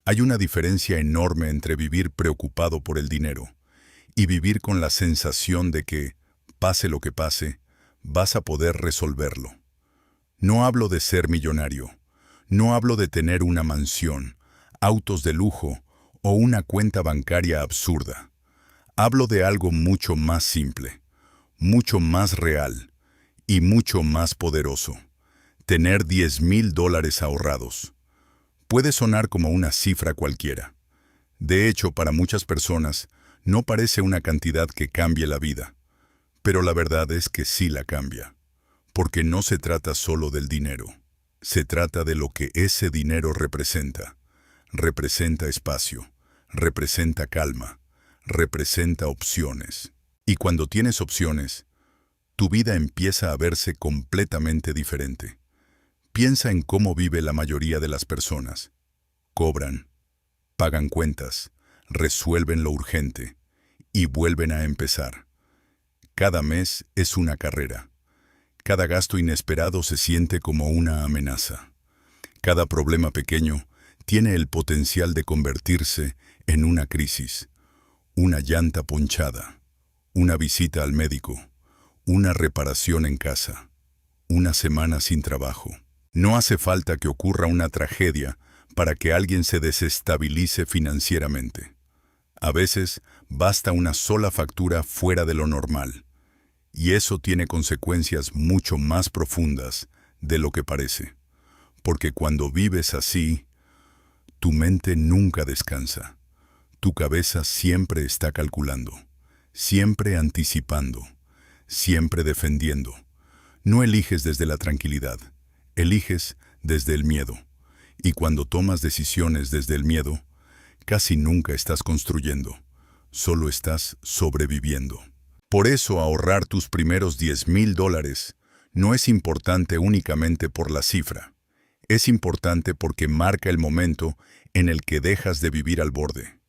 Hay una diferencia enorme entre vivir preocupado por el dinero y vivir con la sensación de que, pase lo que pase, vas a poder resolverlo. No hablo de ser millonario, no hablo de tener una mansión, autos de lujo o una cuenta bancaria absurda. Hablo de algo mucho más simple, mucho más real y mucho más poderoso. Tener $10,000 ahorrados. Puede sonar como una cifra cualquiera. De hecho, para muchas personas, no parece una cantidad que cambie la vida. Pero la verdad es que sí la cambia. Porque no se trata solo del dinero. Se trata de lo que ese dinero representa. Representa espacio, representa calma, representa opciones. Y cuando tienes opciones, tu vida empieza a verse completamente diferente. Piensa en cómo vive la mayoría de las personas. Cobran, pagan cuentas, resuelven lo urgente y vuelven a empezar. Cada mes es una carrera. Cada gasto inesperado se siente como una amenaza. Cada problema pequeño tiene el potencial de convertirse en una crisis. Una llanta ponchada, una visita al médico, una reparación en casa, una semana sin trabajo. No hace falta que ocurra una tragedia para que alguien se desestabilice financieramente. A veces basta una sola factura fuera de lo normal, y eso tiene consecuencias mucho más profundas de lo que parece. Porque cuando vives así, tu mente nunca descansa. Tu cabeza siempre está calculando, siempre anticipando, siempre defendiendo. No eliges desde la tranquilidad, eliges desde el miedo. Y cuando tomas decisiones desde el miedo, casi nunca estás construyendo, solo estás sobreviviendo. Por eso ahorrar tus primeros $10,000 no es importante únicamente por la cifra. Es importante porque marca el momento en el que dejas de vivir al borde.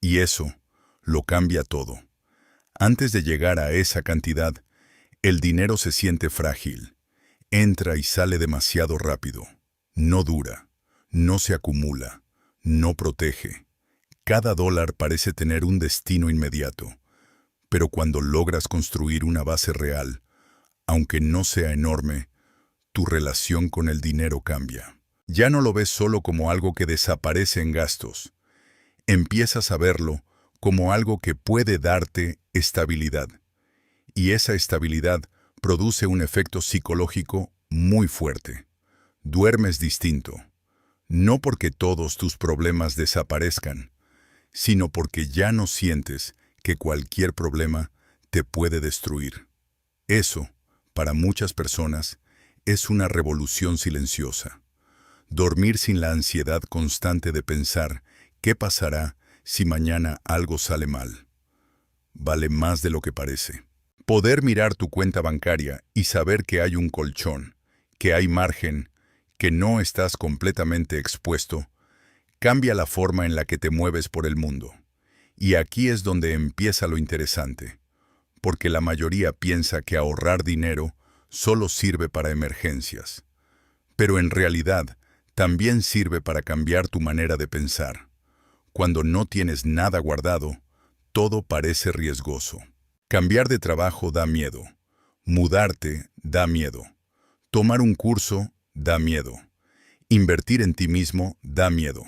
Y eso lo cambia todo. Antes de llegar a esa cantidad, el dinero se siente frágil. Entra y sale demasiado rápido. No dura, no se acumula, no protege. Cada dólar parece tener un destino inmediato. Pero cuando logras construir una base real, aunque no sea enorme, tu relación con el dinero cambia. Ya no lo ves solo como algo que desaparece en gastos. Empiezas a verlo como algo que puede darte estabilidad. Y esa estabilidad produce un efecto psicológico muy fuerte. Duermes distinto. No porque todos tus problemas desaparezcan, sino porque ya no sientes que cualquier problema te puede destruir. Eso, para muchas personas, es una revolución silenciosa. Dormir sin la ansiedad constante de pensar qué pasará si mañana algo sale mal. Vale más de lo que parece. Poder mirar tu cuenta bancaria y saber que hay un colchón, que hay margen, que no estás completamente expuesto, cambia la forma en la que te mueves por el mundo. Y aquí es donde empieza lo interesante, porque la mayoría piensa que ahorrar dinero solo sirve para emergencias. Pero en realidad, también sirve para cambiar tu manera de pensar. Cuando no tienes nada guardado, todo parece riesgoso. Cambiar de trabajo da miedo. Mudarte da miedo. Tomar un curso da miedo. Invertir en ti mismo da miedo.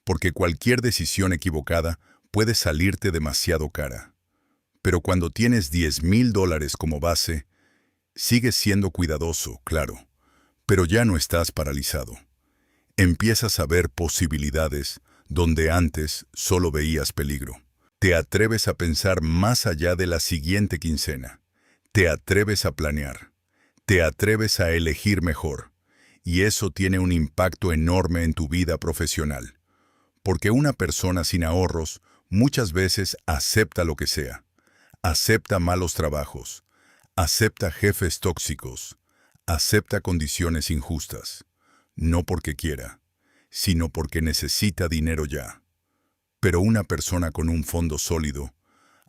Porque cualquier decisión equivocada puede salirte demasiado cara. Pero cuando tienes $10,000 como base, sigues siendo cuidadoso, claro, pero ya no estás paralizado. Empiezas a ver posibilidades donde antes solo veías peligro. Te atreves a pensar más allá de la siguiente quincena. Te atreves a planear. Te atreves a elegir mejor. Y eso tiene un impacto enorme en tu vida profesional. Porque una persona sin ahorros muchas veces acepta lo que sea. Acepta malos trabajos. Acepta jefes tóxicos. Acepta condiciones injustas. No porque quiera, sino porque necesita dinero ya. Pero una persona con un fondo sólido,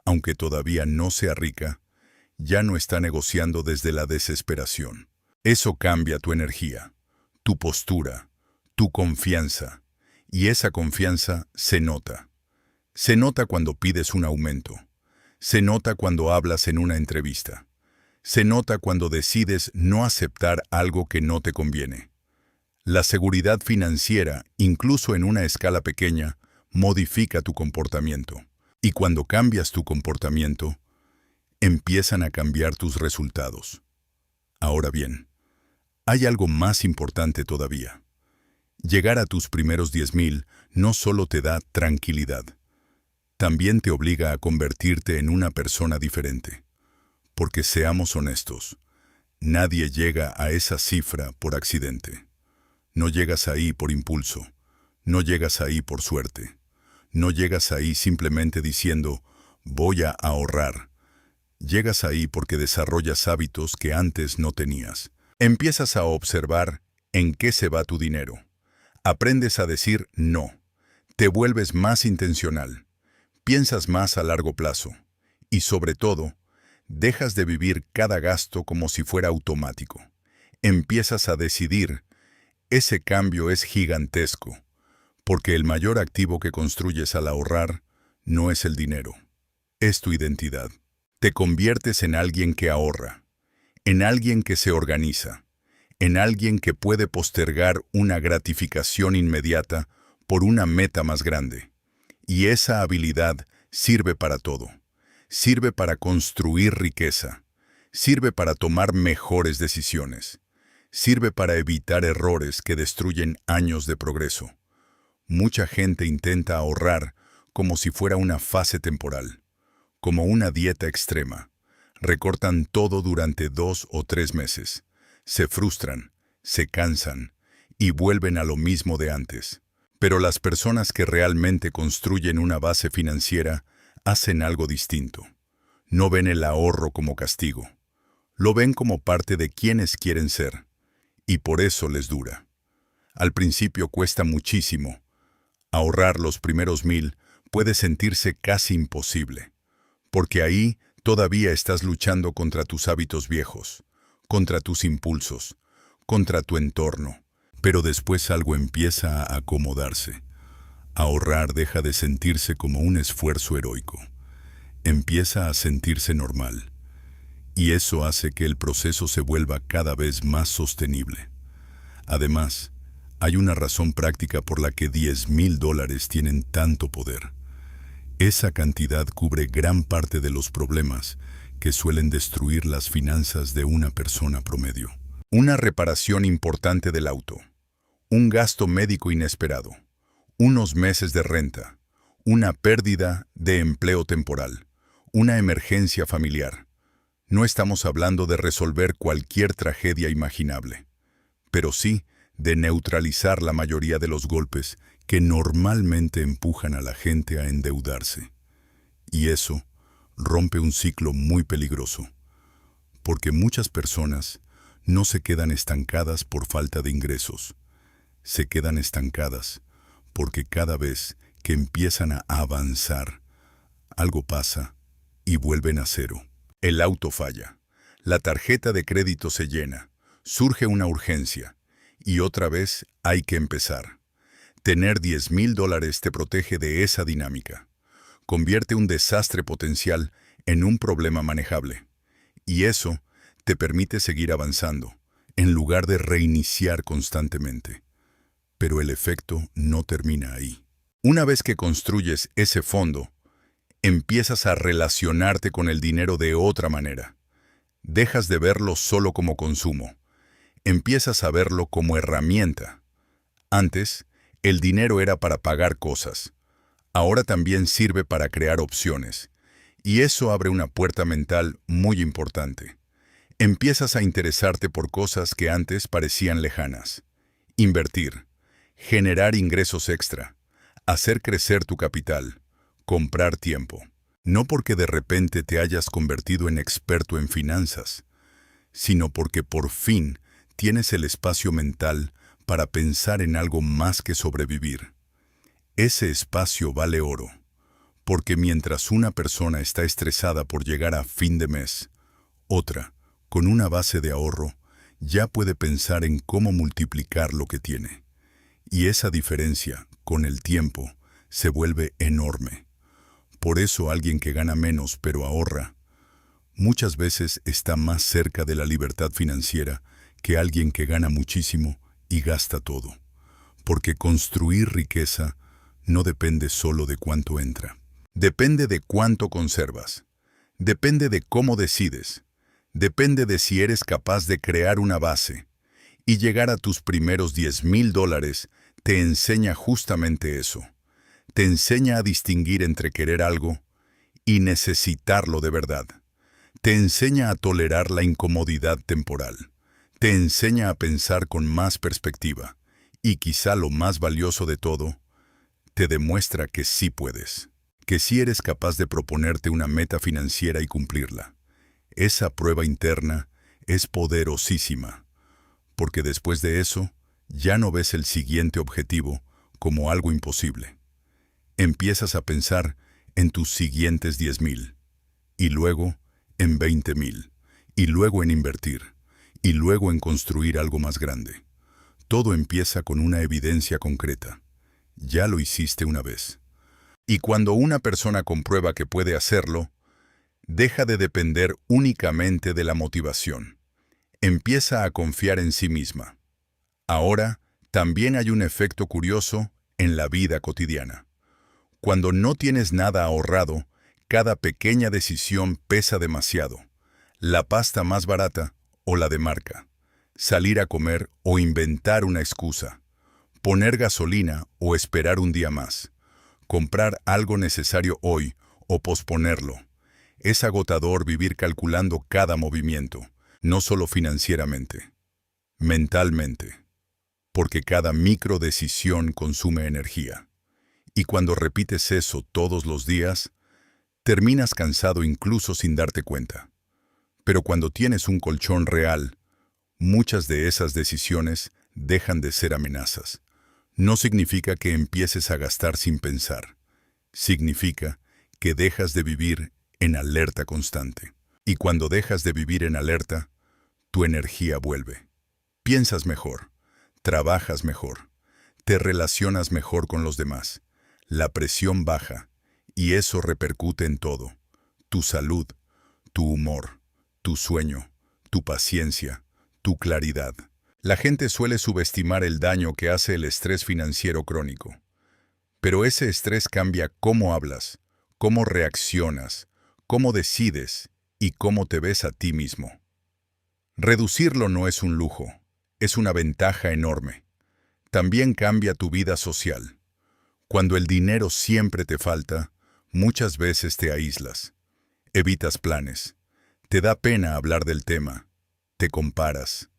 aunque todavía no sea rica, ya no está negociando desde la desesperación. Eso cambia tu energía, tu postura, tu confianza, Y esa confianza se nota. Se nota cuando pides un aumento. Se nota cuando hablas en una entrevista. Se nota cuando decides no aceptar algo que no te conviene. La seguridad financiera, incluso en una escala pequeña, modifica tu comportamiento. Y cuando cambias tu comportamiento, empiezan a cambiar tus resultados. Ahora bien, hay algo más importante todavía. Llegar a tus primeros 10,000 no solo te da tranquilidad, también te obliga a convertirte en una persona diferente. Porque seamos honestos, nadie llega a esa cifra por accidente. No llegas ahí por impulso, no llegas ahí por suerte, no llegas ahí simplemente diciendo, voy a ahorrar. Llegas ahí porque desarrollas hábitos que antes no tenías. Empiezas a observar en qué se va tu dinero. Aprendes a decir no. Te vuelves más intencional. Piensas más a largo plazo. Y sobre todo, dejas de vivir cada gasto como si fuera automático. Empiezas a decidir. Ese cambio es gigantesco, porque el mayor activo que construyes al ahorrar no es el dinero, es tu identidad. Te conviertes en alguien que ahorra, en alguien que se organiza, en alguien que puede postergar una gratificación inmediata por una meta más grande. Y esa habilidad sirve para todo. Sirve para construir riqueza. Sirve para tomar mejores decisiones. Sirve para evitar errores que destruyen años de progreso. Mucha gente intenta ahorrar como si fuera una fase temporal, como una dieta extrema. Recortan todo durante 2 o 3 meses. Se frustran, se cansan y vuelven a lo mismo de antes. Pero las personas que realmente construyen una base financiera hacen algo distinto. No ven el ahorro como castigo. Lo ven como parte de quienes quieren ser. Y por eso les dura. Al principio cuesta muchísimo. Ahorrar los primeros 1,000 puede sentirse casi imposible. Porque ahí todavía estás luchando contra tus hábitos viejos, contra tus impulsos, contra tu entorno. Pero después algo empieza a acomodarse. Ahorrar deja de sentirse como un esfuerzo heroico. Empieza a sentirse normal. Y eso hace que el proceso se vuelva cada vez más sostenible. Además, hay una razón práctica por la que $10,000 tienen tanto poder. Esa cantidad cubre gran parte de los problemas que suelen destruir las finanzas de una persona promedio. Una reparación importante del auto, un gasto médico inesperado, unos meses de renta, una pérdida de empleo temporal, una emergencia familiar. No estamos hablando de resolver cualquier tragedia imaginable, pero sí de neutralizar la mayoría de los golpes que normalmente empujan a la gente a endeudarse. Y eso rompe un ciclo muy peligroso, porque muchas personas no se quedan estancadas por falta de ingresos, se quedan estancadas porque cada vez que empiezan a avanzar, algo pasa y vuelven a cero. El auto falla, la tarjeta de crédito se llena, surge una urgencia y otra vez hay que empezar. Tener $10,000 te protege de esa dinámica. Convierte un desastre potencial en un problema manejable. Y eso te permite seguir avanzando, en lugar de reiniciar constantemente. Pero el efecto no termina ahí. Una vez que construyes ese fondo, empiezas a relacionarte con el dinero de otra manera. Dejas de verlo solo como consumo. Empiezas a verlo como herramienta. Antes, el dinero era para pagar cosas. Ahora también sirve para crear opciones. Y eso abre una puerta mental muy importante. Empiezas a interesarte por cosas que antes parecían lejanas. Invertir, generar ingresos extra, hacer crecer tu capital, comprar tiempo. No porque de repente te hayas convertido en experto en finanzas, sino porque por fin tienes el espacio mental para pensar en algo más que sobrevivir. Ese espacio vale oro, porque mientras una persona está estresada por llegar a fin de mes, otra, con una base de ahorro, ya puede pensar en cómo multiplicar lo que tiene. Y esa diferencia con el tiempo, se vuelve enorme. Por eso alguien que gana menos pero ahorra, muchas veces está más cerca de la libertad financiera que alguien que gana muchísimo y gasta todo. Porque construir riqueza no depende solo de cuánto entra. Depende de cuánto conservas. Depende de cómo decides. Depende de si eres capaz de crear una base. Y llegar a tus primeros $10,000 te enseña justamente eso. Te enseña a distinguir entre querer algo y necesitarlo de verdad. Te enseña a tolerar la incomodidad temporal. Te enseña a pensar con más perspectiva. Y quizá lo más valioso de todo, te demuestra que sí puedes. Que sí eres capaz de proponerte una meta financiera y cumplirla. Esa prueba interna es poderosísima. Porque después de eso, ya no ves el siguiente objetivo como algo imposible. Empiezas a pensar en tus siguientes 10,000, y luego en 20,000, y luego en invertir, y luego en construir algo más grande. Todo empieza con una evidencia concreta. Ya lo hiciste una vez. Y cuando una persona comprueba que puede hacerlo, deja de depender únicamente de la motivación. Empieza a confiar en sí misma. Ahora, también hay un efecto curioso en la vida cotidiana. Cuando no tienes nada ahorrado, cada pequeña decisión pesa demasiado. La pasta más barata o la de marca. Salir a comer o inventar una excusa. Poner gasolina o esperar un día más. Comprar algo necesario hoy o posponerlo. Es agotador vivir calculando cada movimiento, no solo financieramente, mentalmente. Porque cada microdecisión consume energía. Y cuando repites eso todos los días, terminas cansado incluso sin darte cuenta. Pero cuando tienes un colchón real, muchas de esas decisiones dejan de ser amenazas. No significa que empieces a gastar sin pensar. Significa que dejas de vivir en alerta constante. Y cuando dejas de vivir en alerta, tu energía vuelve. Piensas mejor, trabajas mejor, te relacionas mejor con los demás. La presión baja, y eso repercute en todo. Tu salud, tu humor, tu sueño, tu paciencia, tu claridad. La gente suele subestimar el daño que hace el estrés financiero crónico. Pero ese estrés cambia cómo hablas, cómo reaccionas, cómo decides y cómo te ves a ti mismo. Reducirlo no es un lujo, es una ventaja enorme. También cambia tu vida social. Cuando el dinero siempre te falta, muchas veces te aíslas. Evitas planes. Te da pena hablar del tema. Te comparas.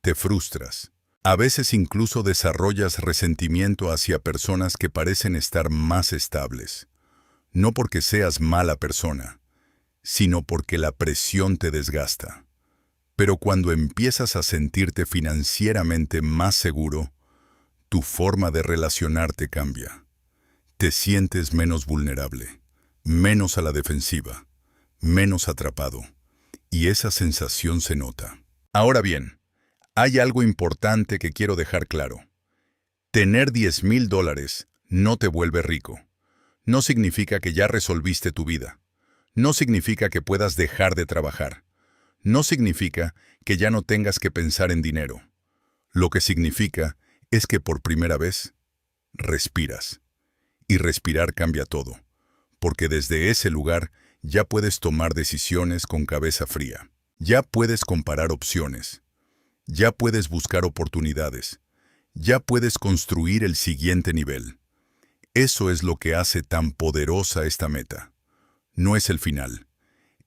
Te frustras. A veces incluso desarrollas resentimiento hacia personas que parecen estar más estables. No porque seas mala persona, sino porque la presión te desgasta. Pero cuando empiezas a sentirte financieramente más seguro, tu forma de relacionarte cambia. Te sientes menos vulnerable, menos a la defensiva, menos atrapado, y esa sensación se nota. Ahora bien, hay algo importante que quiero dejar claro. Tener $10,000 no te vuelve rico. No significa que ya resolviste tu vida. No significa que puedas dejar de trabajar. No significa que ya no tengas que pensar en dinero. Lo que significa es que por primera vez, respiras. Y respirar cambia todo, porque desde ese lugar ya puedes tomar decisiones con cabeza fría. Ya puedes comparar opciones. Ya puedes buscar oportunidades. Ya puedes construir el siguiente nivel. Eso es lo que hace tan poderosa esta meta. No es el final.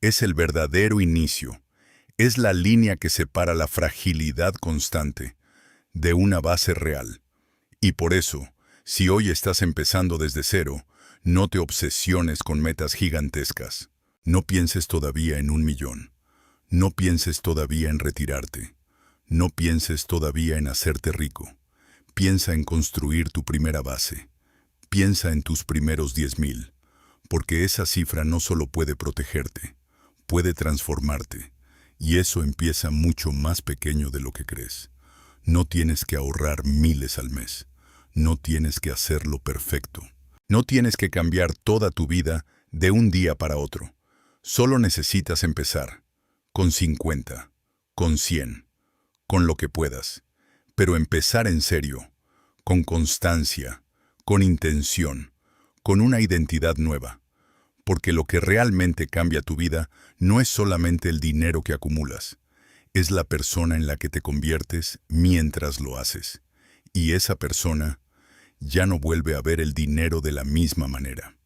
Es el verdadero inicio. Es la línea que separa la fragilidad constante de una base real. Y por eso, si hoy estás empezando desde cero, no te obsesiones con metas gigantescas. No pienses todavía en 1,000,000. No pienses todavía en retirarte. No pienses todavía en hacerte rico. Piensa en construir tu primera base. Piensa en tus primeros 10,000. Porque esa cifra no solo puede protegerte, puede transformarte. Y eso empieza mucho más pequeño de lo que crees. No tienes que ahorrar miles al mes. No tienes que hacerlo perfecto. No tienes que cambiar toda tu vida de un día para otro. Solo necesitas empezar. Con 50, con 100, con lo que puedas. Pero empezar en serio, con constancia, con intención, con una identidad nueva. Porque lo que realmente cambia tu vida no es solamente el dinero que acumulas, es la persona en la que te conviertes mientras lo haces. Y esa persona ya no vuelve a ver el dinero de la misma manera.